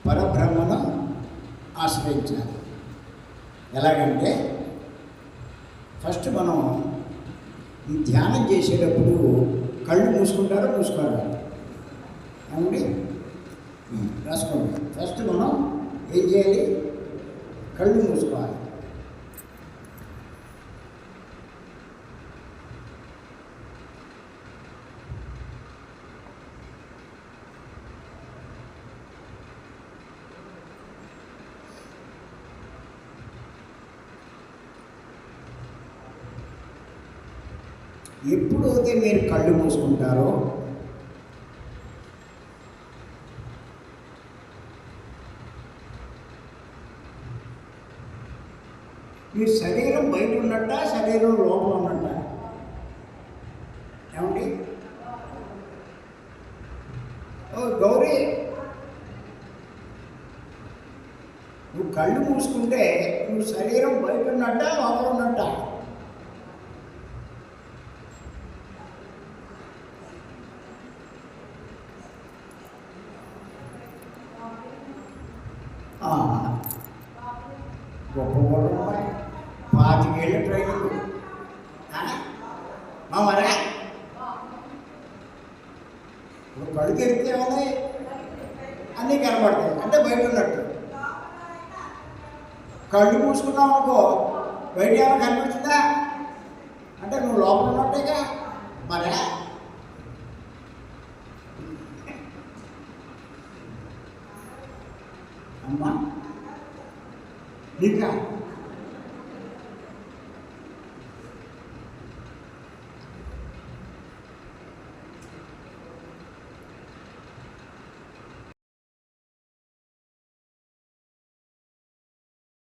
పరబ్రహ్మను ఆశ్రయించాలి. ఎలాగంటే ఫస్ట్ మనం ఈ ధ్యానం చేసేటప్పుడు కళ్ళు మూసుకుంటారో మూసుకోరా ఏమండి రాసుకోండి. ఫస్ట్ మనం ఏం చేయాలి? కళ్ళు మూసుకోవాలి. ఎప్పుడైతే మీరు కళ్ళు మూసుకుంటారో మీ శరీరం బయట ఉన్నట్ట, శరీరం లోపల ఉన్నట్ట? ఏమండి? ఓ గౌరీ, నువ్వు కళ్ళు మూసుకుంటే నువ్వు శరీరం బయట ఉన్నట్ట, లోపల ఉన్నట్ట? గొప్ప గొడవ 25 ఏళ్ళ ట్రైనింగ్ మరే. ఇప్పుడు కళ్ళు తెరిస్తే ఉన్నాయి, అన్నీ కనబడతాయి, అంటే బయట ఉన్నట్టు. కళ్ళు మూసుకున్నావు అనుకో, బయట ఏమైనా కనిపిస్తుందా అంటే నువ్వు లోపల ఉన్నట్టేగా మరే. అమ్మా ఇంకా